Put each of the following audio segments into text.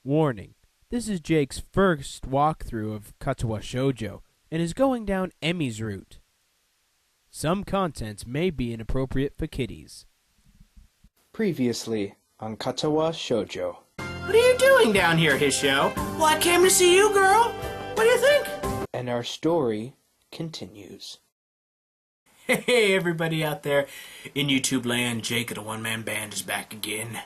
Warning, this is Jake's first walkthrough of Katawa Shoujo and is going down Emi's route. Some content may be inappropriate for kiddies. Previously on Katawa Shoujo. What are you doing down here, Hiaso? Well, I came to see you, girl. What do you think? And our story continues. Hey, everybody out there in YouTube land, Jake of the OneManBand is back again.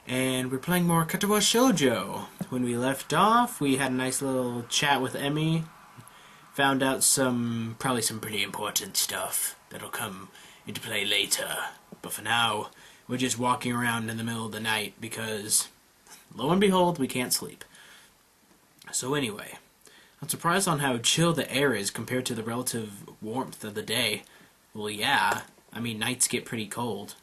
And we're playing more Katawa Shoujo. When we left off, we had a nice little chat with Emi. Found out probably some pretty important stuff that'll come into play later. But for now, we're just walking around in the middle of the night because, lo and behold, we can't sleep. So anyway, I'm surprised on how chill the air is compared to the relative warmth of the day. Well, yeah, I mean, nights get pretty cold.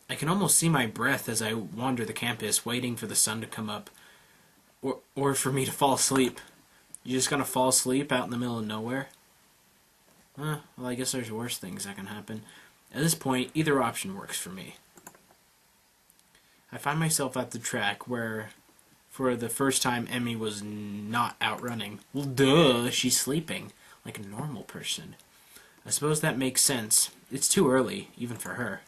I can almost see my breath as I wander the campus, waiting for the sun to come up. Or for me to fall asleep. You just gonna fall asleep out in the middle of nowhere? Well, I guess there's worse things that can happen. At this point, either option works for me. I find myself at the track where, for the first time, Emi was not out running. Well, duh, she's sleeping, like a normal person. I suppose that makes sense. It's too early, even for her.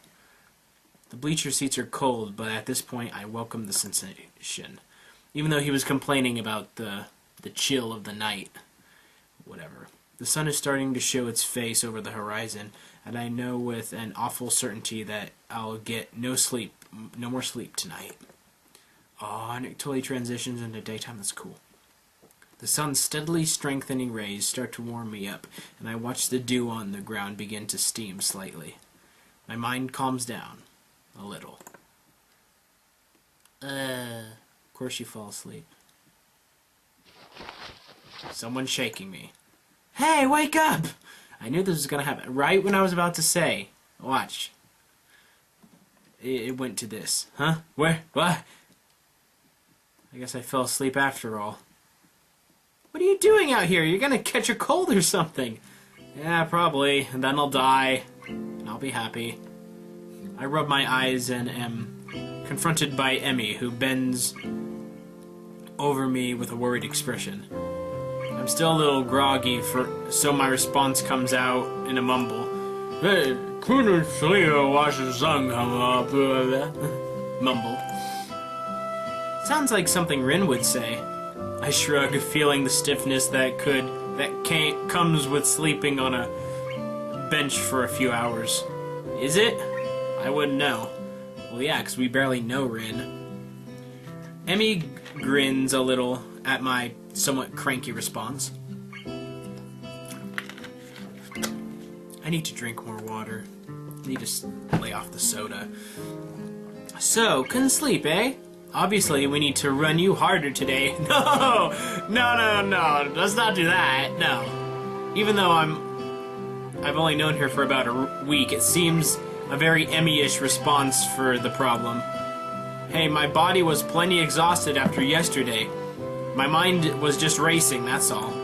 The bleacher seats are cold, but at this point I welcome the sensation. Even though he was complaining about the chill of the night. Whatever. The sun is starting to show its face over the horizon, and I know with an awful certainty that I'll get no more sleep tonight. Oh, and it totally transitions into daytime. That's cool. The sun's steadily strengthening rays start to warm me up, and I watch the dew on the ground begin to steam slightly. My mind calms down. A little. Of course you fall asleep. Someone's shaking me. Hey, wake up! I knew this was gonna happen right when I was about to say. Watch. It went to this. Huh? Where? What? I guess I fell asleep after all. What are you doing out here? You're gonna catch a cold or something. Yeah, probably. And then I'll die. And I'll be happy. I rub my eyes and am confronted by Emi, who bends over me with a worried expression. I'm still a little groggy, so my response comes out in a mumble. Hey, couldn't sleep watch the sun come up. Mumble. Sounds like something Rin would say. I shrug, feeling the stiffness that comes with sleeping on a bench for a few hours. Is it? I wouldn't know. Well, yeah, because we barely know Rin. Emi grins a little at my somewhat cranky response. I need to drink more water. I need to lay off the soda. So, couldn't sleep, eh? Obviously, we need to run you harder today. No! No. Let's not do that. No. Even though I've only known her for about a week, it seems a very Emmy-ish response for the problem. Hey, my body was plenty exhausted after yesterday. My mind was just racing, that's all.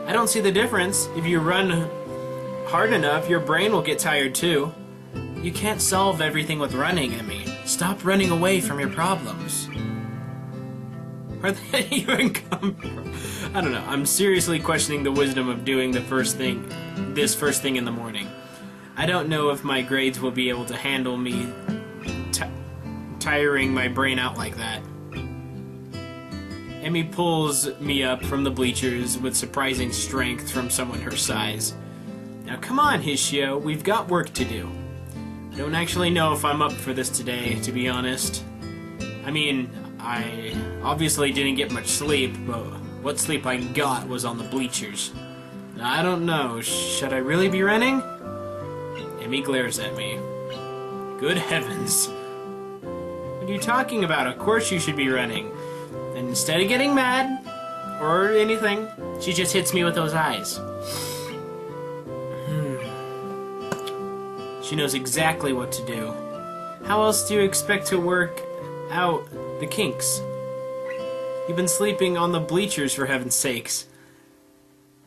I don't see the difference. If you run hard enough, your brain will get tired too. You can't solve everything with running, Emi. Stop running away from your problems. Where did that even come from? I don't know. I'm seriously questioning the wisdom of doing this first thing in the morning. I don't know if my grades will be able to handle me tiring my brain out like that. Emi pulls me up from the bleachers with surprising strength from someone her size. Now come on, Hiaso, we've got work to do. I don't actually know if I'm up for this today, to be honest. I mean, I obviously didn't get much sleep, but what sleep I got was on the bleachers. I don't know, should I really be running? Emi glares at me. Good heavens. What are you talking about? Of course you should be running. And instead of getting mad, or anything, she just hits me with those eyes. She knows exactly what to do. How else do you expect to work out the kinks? You've been sleeping on the bleachers, for heaven's sakes.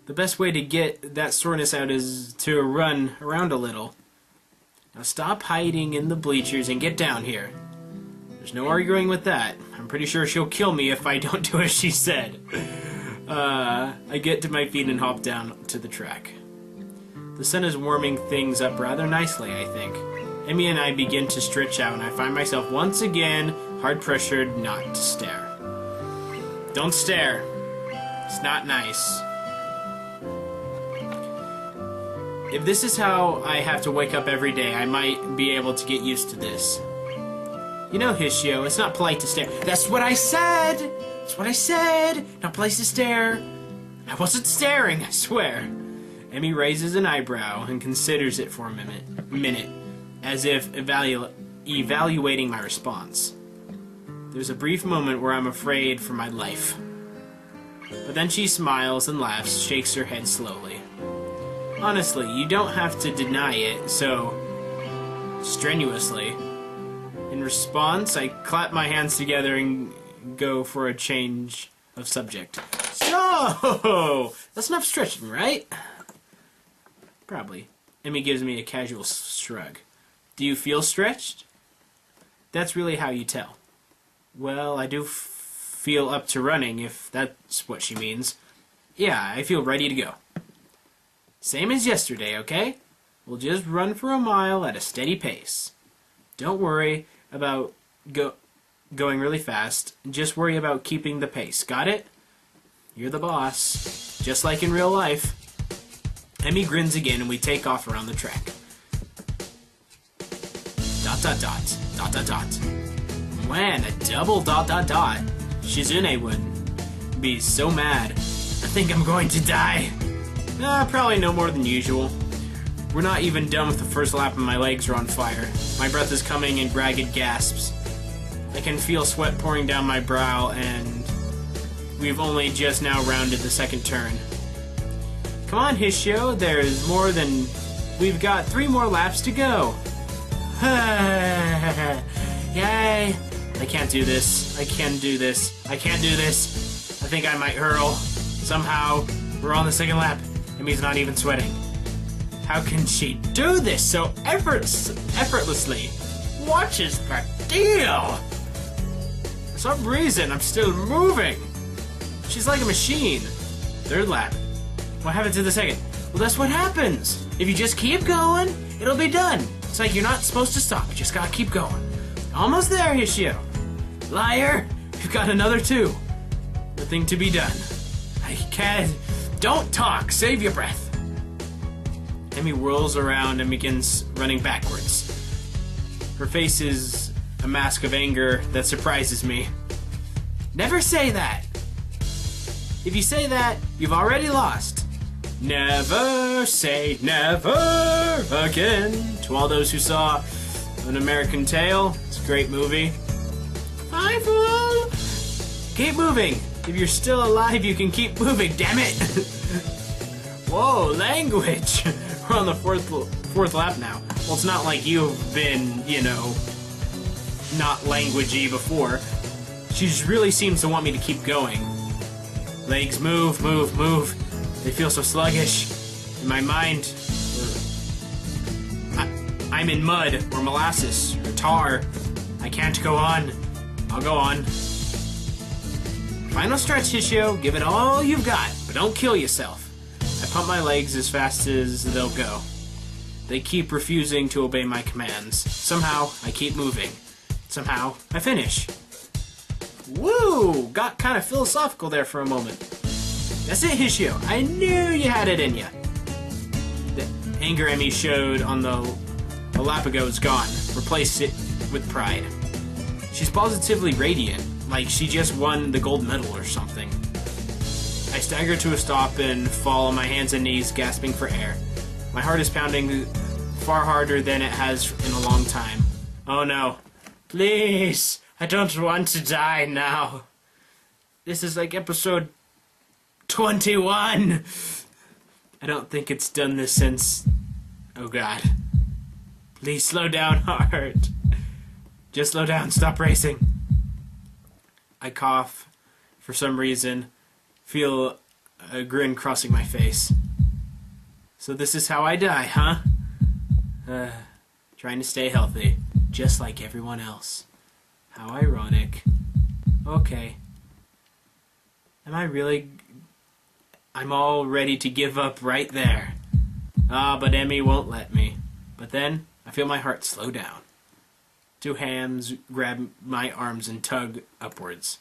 The best way to get that soreness out is to run around a little. Now stop hiding in the bleachers and get down here. There's no arguing with that. I'm pretty sure she'll kill me if I don't do as she said. I get to my feet and hop down to the track. The sun is warming things up rather nicely, I think. Emmy and I begin to stretch out, and I find myself once again hard-pressured not to stare. Don't stare. It's not nice. If this is how I have to wake up every day, I might be able to get used to this. You know, Hiaso, it's not polite to stare. That's what I said! That's what I said! Not polite to stare. I wasn't staring, I swear. Emmy raises an eyebrow and considers it for a minute, as if evaluating my response. There's a brief moment where I'm afraid for my life. But then she smiles and laughs, shakes her head slowly. Honestly, you don't have to deny it so strenuously. In response, I clap my hands together and go for a change of subject. So, that's enough stretching, right? Probably. Emmy gives me a casual shrug. Do you feel stretched? That's really how you tell. Well, I do feel up to running, if that's what she means. Yeah, I feel ready to go. Same as yesterday, okay? We'll just run for a mile at a steady pace. Don't worry about going really fast. Just worry about keeping the pace. Got it? You're the boss. Just like in real life. Emmy grins again and we take off around the track. ... Man, a double ... Shizune would be so mad. I think I'm going to die. Probably no more than usual. We're not even done with the first lap and my legs are on fire. My breath is coming in ragged gasps. I can feel sweat pouring down my brow and we've only just now rounded the second turn. Come on, Hiaso, there's more than... We've got 3 more laps to go. Yay! I can't do this. I can't do this. I can't do this. I think I might hurl. Somehow, we're on the second lap. Emmy's not even sweating. How can she do this so effortlessly? What is the deal? For some reason, I'm still moving. She's like a machine. Third lap. What happened to the second? Well, that's what happens. If you just keep going, it'll be done. It's like you're not supposed to stop. You just gotta keep going. Almost there, Hiaso. Liar. We've got another 2. Nothing to be done. I can't... Don't talk. Save your breath. Emmy whirls around and begins running backwards. Her face is a mask of anger that surprises me. Never say that. If you say that, you've already lost. Never say never again. To all those who saw An American Tail, it's a great movie. Bye, fool! Keep moving. If you're still alive, you can keep moving, damn it! Whoa, language! We're on the fourth lap now. Well, it's not like you've been, you know, not languagey before. She just really seems to want me to keep going. Legs move, move, move. They feel so sluggish. In my mind, I'm in mud, or molasses, or tar. I can't go on. I'll go on. Final stretch, Hiaso. Give it all you've got, but don't kill yourself. I pump my legs as fast as they'll go. They keep refusing to obey my commands. Somehow, I keep moving. Somehow, I finish. Woo! Got kind of philosophical there for a moment. That's it, Hiaso. I knew you had it in you. The anger Emmy showed on a lap ago is gone. Replace it with pride. She's positively radiant, like she just won the gold medal or something. I stagger to a stop and fall on my hands and knees, gasping for air. My heart is pounding far harder than it has in a long time. Oh no. Please! I don't want to die now. This is like episode 21! I don't think it's done this since... Oh god. Please slow down, heart. Just slow down, stop racing. I cough for some reason, feel a grin crossing my face. So this is how I die, huh? Trying to stay healthy, just like everyone else. How ironic. Okay. Am I really... I'm all ready to give up right there. But Emmy won't let me. But then, I feel my heart slow down. Two hands grab my arms and tug upwards.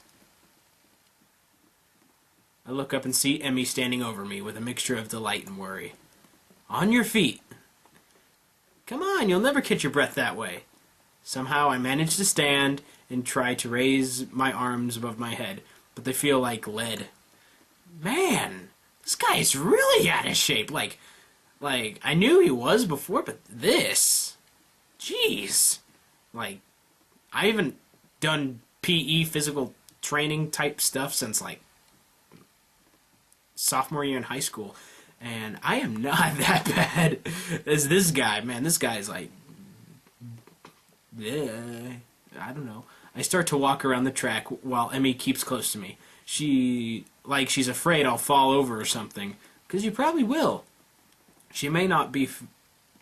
I look up and see Emmy standing over me with a mixture of delight and worry. On your feet. Come on, you'll never catch your breath that way. Somehow I manage to stand and try to raise my arms above my head, but they feel like lead. Man, this guy's really out of shape. Like, I knew he was before, but this... Jeez. Like, I haven't done PE, physical training type stuff since, like, sophomore year in high school. And I am not that bad as this guy. Man, this guy's like... I don't know. I start to walk around the track while Emmy keeps close to me. She's afraid I'll fall over or something. Because you probably will. She may not be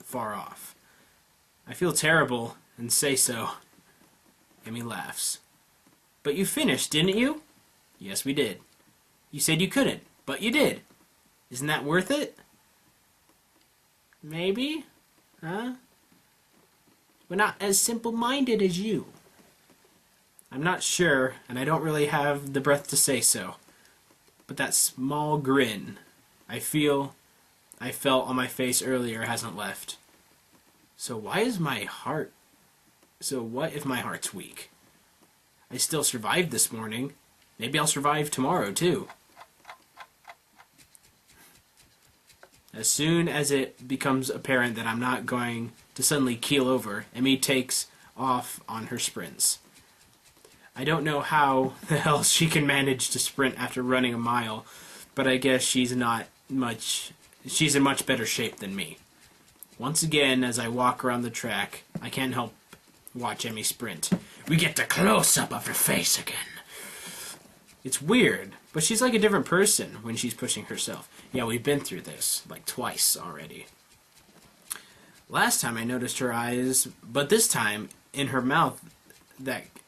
far off. I feel terrible and say so. Emmy laughs. But you finished, didn't you? Yes, we did. You said you couldn't, but you did. Isn't that worth it? Maybe? Huh? We're not as simple-minded as you. I'm not sure, and I don't really have the breath to say so. But that small grin I felt on my face earlier hasn't left. So what if my heart's weak? I still survived this morning. Maybe I'll survive tomorrow, too. As soon as it becomes apparent that I'm not going to suddenly keel over, Emmy takes off on her sprints. I don't know how the hell she can manage to sprint after running a mile, but I guess she's in much better shape than me. Once again, as I walk around the track, I can't help watch Emmy sprint. We get the close-up of her face again. It's weird, but she's like a different person when she's pushing herself. Yeah, we've been through this, like twice already. Last time I noticed her eyes, but this time, in her mouth,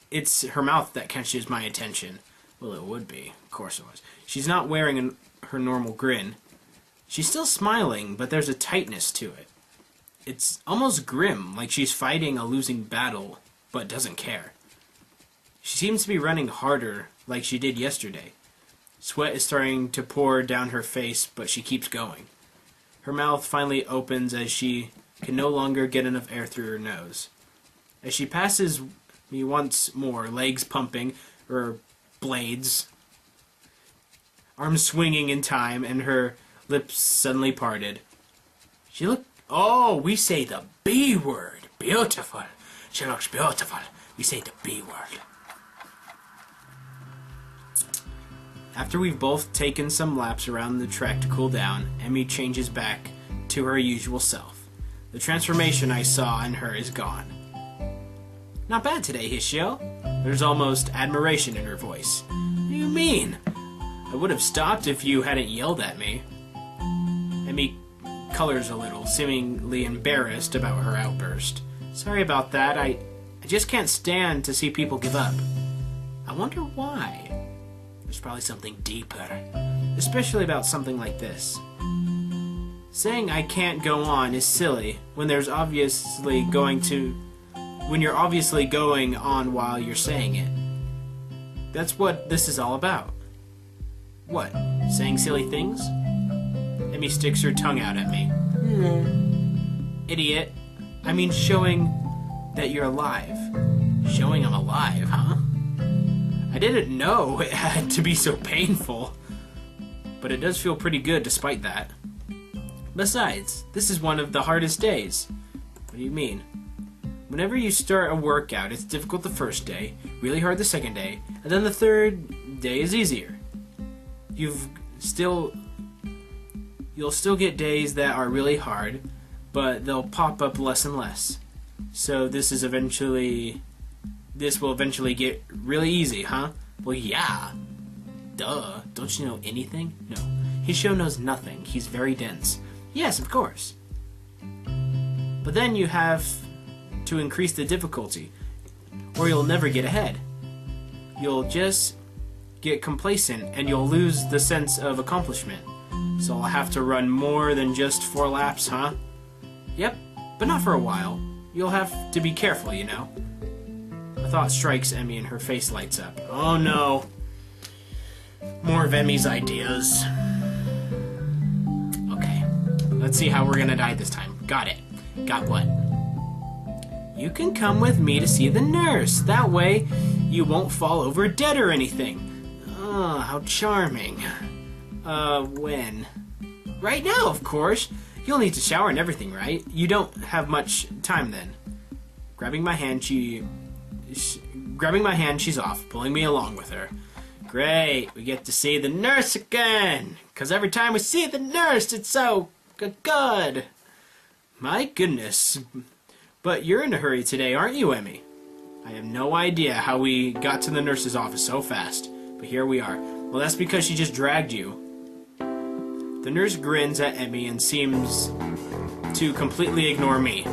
it's her mouth that catches my attention. Well, it would be. Of course it was. She's not wearing her normal grin. She's still smiling, but there's a tightness to it. It's almost grim, like she's fighting a losing battle, but doesn't care. She seems to be running harder, like she did yesterday. Sweat is starting to pour down her face, but she keeps going. Her mouth finally opens as she can no longer get enough air through her nose. As she passes me once more, legs pumping, her blades, arms swinging in time, and her lips suddenly parted. She looked... Oh, we say the B word. Beautiful. She looks beautiful. We say the B word. After we've both taken some laps around the track to cool down, Emmy changes back to her usual self. The transformation I saw in her is gone. Not bad today, Hiaso. There's almost admiration in her voice. What do you mean? I would have stopped if you hadn't yelled at me. Emmy colors a little, seemingly embarrassed about her outburst. Sorry about that. I just can't stand to see people give up. I wonder why. There's probably something deeper, especially about something like this. Saying I can't go on is silly when you're obviously going on while you're saying it. That's what this is all about. What? Saying silly things? Emmy sticks her tongue out at me. Idiot. I mean showing that you're alive. Showing I'm alive, huh? I didn't know it had to be so painful. But it does feel pretty good despite that. Besides, this is one of the hardest days. What do you mean? Whenever you start a workout, it's difficult the first day, really hard the second day, and then the third day is easier. You'll still get days that are really hard, but they'll pop up less and less. So this will eventually get really easy, huh? Well, yeah. Duh. Don't you know anything? No. Hiaso knows nothing. He's very dense. Yes, of course. But then you have to increase the difficulty, or you'll never get ahead. you'll just get complacent and you'll lose the sense of accomplishment. So I'll have to run more than just 4 laps, huh? Yep, but not for a while. You'll have to be careful, you know. A thought strikes Emmy and her face lights up. Oh no. More of Emmy's ideas. Okay, let's see how we're gonna die this time. Got it. Got what? You can come with me to see the nurse. That way, you won't fall over dead or anything. Oh, how charming. When? Right now, of course. You'll need to shower and everything, right? You don't have much time then. Grabbing my hand, she's off, pulling me along with her. Great, we get to see the nurse again. 'Cause every time we see the nurse, it's so good. My goodness. But you're in a hurry today, aren't you, Emmy? I have no idea how we got to the nurse's office so fast, but here we are. Well, that's because she just dragged you. The nurse grins at Emmy and seems to completely ignore me.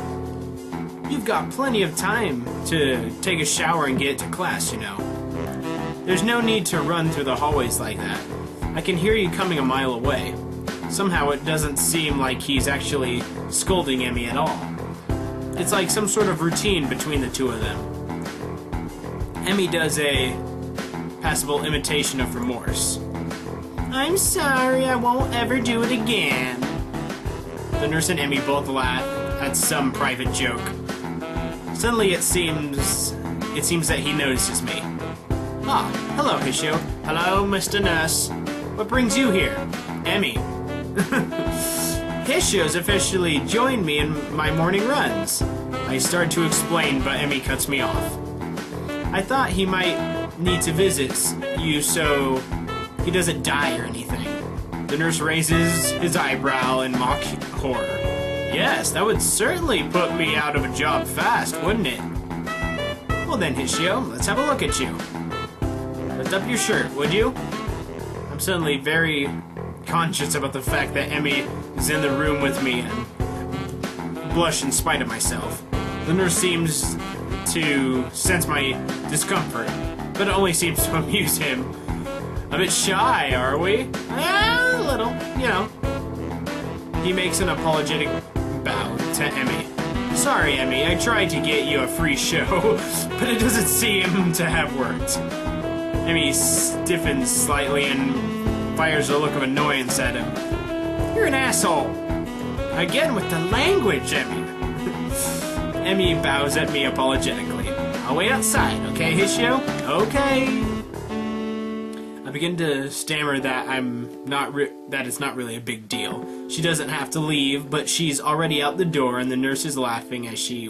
You've got plenty of time to take a shower and get to class, you know. There's no need to run through the hallways like that. I can hear you coming a mile away. Somehow it doesn't seem like he's actually scolding Emmy at all. It's like some sort of routine between the two of them. Emmy does a passable imitation of remorse. I'm sorry, I won't ever do it again. The nurse and Emmy both laugh at some private joke. Suddenly it seems that he notices me. Ah, hello, Hiaso. Hello, Mr. Nurse. What brings you here? Emmy. Hiaso's officially joined me in my morning runs. I start to explain, but Emmy cuts me off. I thought he might need to visit you so he doesn't die or anything. The nurse raises his eyebrow in mock horror. Yes, that would certainly put me out of a job fast, wouldn't it? Well then, Hiaso, let's have a look at you. Lift up your shirt, would you? I'm suddenly very conscious about the fact that Emmy is in the room with me and blush in spite of myself. The nurse seems to sense my discomfort, but it only seems to amuse him. A bit shy, are we? A little, you know. He makes an apologetic bow to Emmy. Sorry, Emmy, I tried to get you a free show, but it doesn't seem to have worked. Emmy stiffens slightly and fires a look of annoyance at him. You're an asshole. Again with the language, Emmy. Emmy bows at me apologetically. I'll wait outside, okay, Hiaso? Okay. I begin to stammer that that it's not really a big deal. She doesn't have to leave, but she's already out the door, and the nurse is laughing as he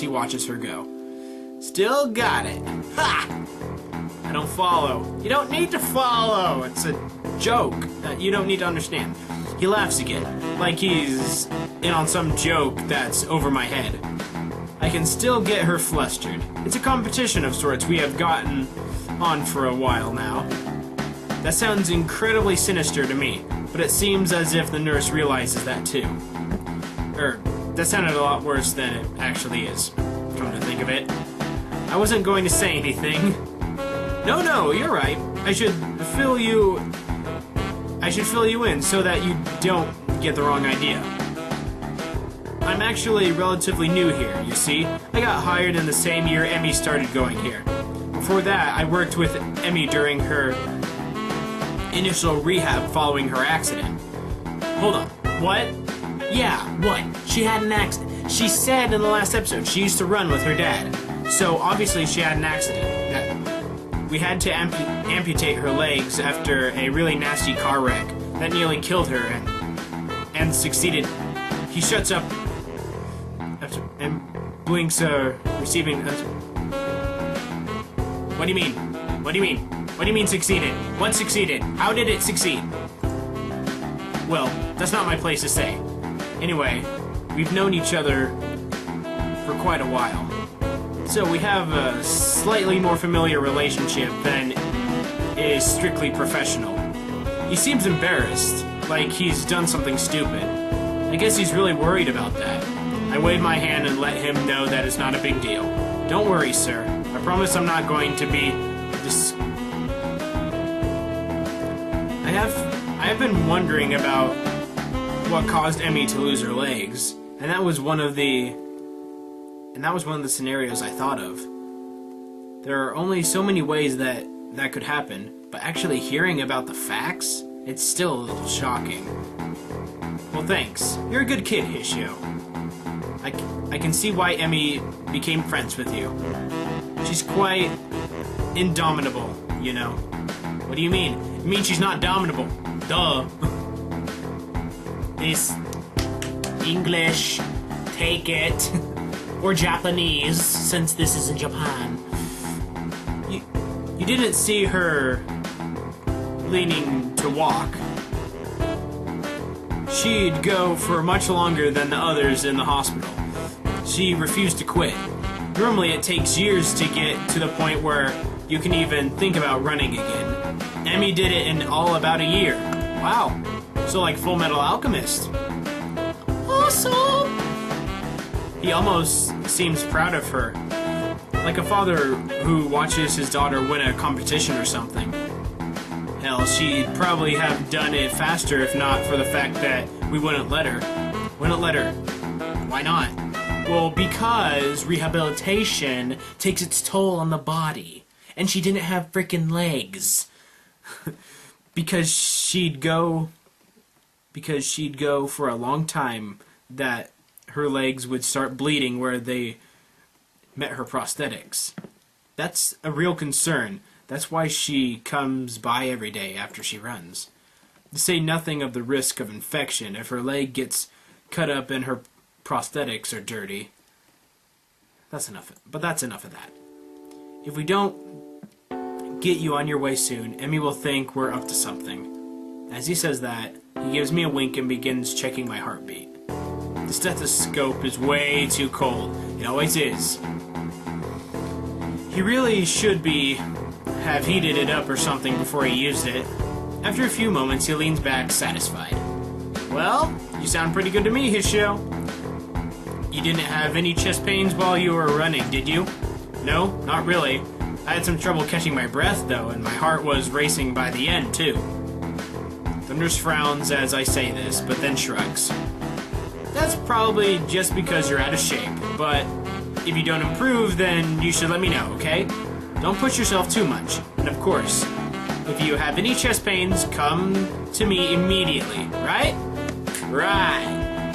watches her go. Still got it. Ha! I don't follow. You don't need to follow. It's a joke that you don't need to understand. He laughs again, like he's in on some joke that's over my head. I can still get her flustered. It's a competition of sorts we have gotten on for a while now. That sounds incredibly sinister to me, but it seems as if the nurse realizes that too. That sounded a lot worse than it actually is, come to think of it. I wasn't going to say anything. No, you're right. I should fill you in so that you don't get the wrong idea. I'm actually relatively new here, you see. I got hired in the same year Emmy started going here. Before that, I worked with Emmy during her initial rehab following her accident. Hold on, what? Yeah, what? She had an accident. She said in the last episode she used to run with her dad. So obviously she had an accident. We had to amputate her legs after a really nasty car wreck that nearly killed her and succeeded. He shuts up and blinks receiving. What do you mean? What do you mean? What do you mean succeeded? What succeeded? How did it succeed? Well, that's not my place to say. Anyway, we've known each other for quite a while. So we have a slightly more familiar relationship than is strictly professional. He seems embarrassed, like he's done something stupid. I guess he's really worried about that. I wave my hand and let him know that it's not a big deal. Don't worry, sir. I promise I'm not going to be have been wondering about what caused Emmy to lose her legs, and that was one of the scenarios I thought of. There are only so many ways that could happen, but actually hearing about the facts, it's still a little shocking. Well, thanks. You're a good kid, Hiaso. I can see why Emmy became friends with you. She's quite indomitable, you know. What do you mean? You mean she's not dominable? Duh. This English, take it. Or Japanese, since this is in Japan. You didn't see her leaning to walk. She'd go for much longer than the others in the hospital. She refused to quit. Normally it takes years to get to the point where you can even think about running again. Emmy did it in all about a year. Wow. So like Full Metal Alchemist. Awesome! He almost seems proud of her. Like a father who watches his daughter win a competition or something. Hell, she'd probably have done it faster if not for the fact that we wouldn't let her. Wouldn't let her. Why not? Well, because rehabilitation takes its toll on the body. And she didn't have frickin' legs. because she'd go for a long time that her legs would start bleeding where they met her prosthetics. That's a real concern. That's why she comes by every day after she runs. To say nothing of the risk of infection if her leg gets cut up and her prosthetics are dirty. That's enough of that. If we don't get you on your way soon, Emmy will think we're up to something. As he says that, he gives me a wink and begins checking my heartbeat. The stethoscope is way too cold. It always is. He really should have heated it up or something before he used it. After a few moments, he leans back, satisfied. Well, you sound pretty good to me, Hiaso. You didn't have any chest pains while you were running, did you? No, not really. I had some trouble catching my breath, though, and my heart was racing by the end, too. The nurse frowns as I say this, but then shrugs. That's probably just because you're out of shape, but if you don't improve, then you should let me know, okay? Don't push yourself too much. And of course, if you have any chest pains, come to me immediately, right? Right.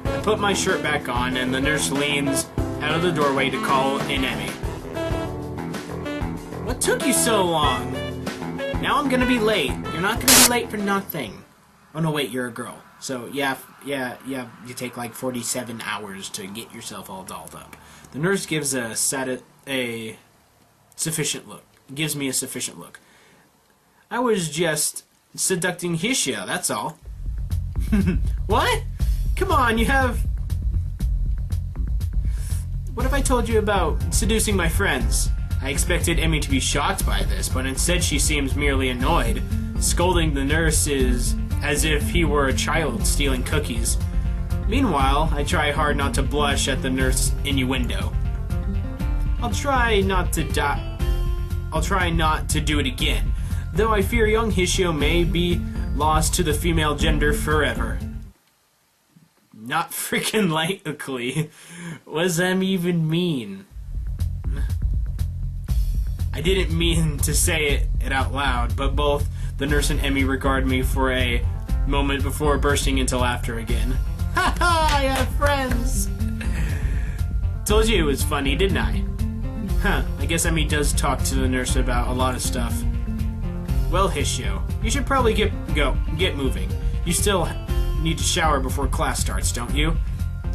I put my shirt back on, and the nurse leans out of the doorway to call in Emmy. What took you so long? Now I'm gonna be late. You're not gonna be late for nothing. Oh no, wait, you're a girl. So, yeah, you take like 47 hours to get yourself all dolled up. The nurse gives a sufficient look. Gives me a sufficient look. I was just seducting Hiaso, that's all. What? Come on, you have... What have I told you about seducing my friends? I expected Emmy to be shocked by this, but instead she seems merely annoyed, scolding the nurse as if he were a child stealing cookies. Meanwhile, I try hard not to blush at the nurse innuendo. I'll try not to do it again, though I fear young Hiaso may be lost to the female gender forever. Not freaking likely. What does that even mean? I didn't mean to say it out loud, but both the nurse and Emmy regard me for a moment before bursting into laughter again. Ha ha! I have friends! Told you it was funny, didn't I? Huh, I guess Emmy does talk to the nurse about a lot of stuff. Well, Hiaso, you should probably get moving. You still need to shower before class starts, don't you?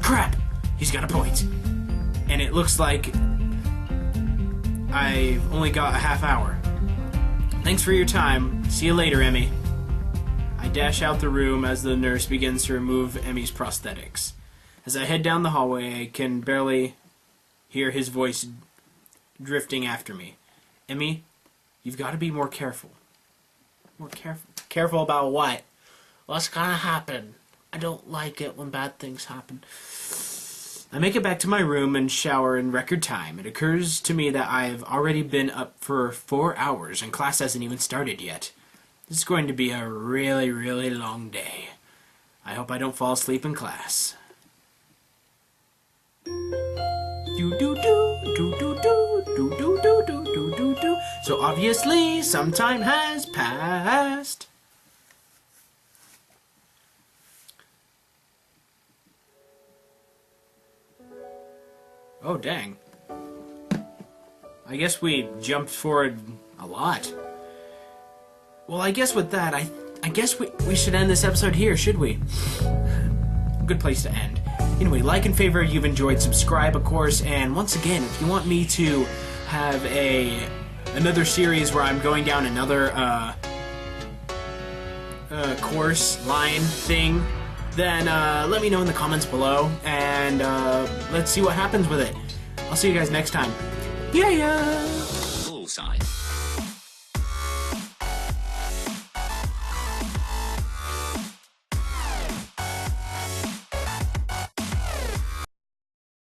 Crap! He's got a point. And it looks like I've only got a half hour. Thanks for your time. See you later, Emmy. I dash out the room as the nurse begins to remove Emmy's prosthetics. As I head down the hallway, I can barely hear his voice drifting after me. Emmy, you've got to be more careful. More careful? Careful about what? What's gonna happen? I don't like it when bad things happen. I make it back to my room and shower in record time. It occurs to me that I've already been up for 4 hours and class hasn't even started yet. This is going to be a really, really long day. I hope I don't fall asleep in class. So obviously, some time has passed. Oh, dang. I guess we jumped forward a lot. Well, I guess with that, I guess we should end this episode here, should we? Good place to end. Anyway, like and favorite if you've enjoyed, subscribe, of course, and once again, if you want me to have another series where I'm going down another course line thing, then let me know in the comments below, and let's see what happens with it. I'll see you guys next time. Yeah. Bullseye.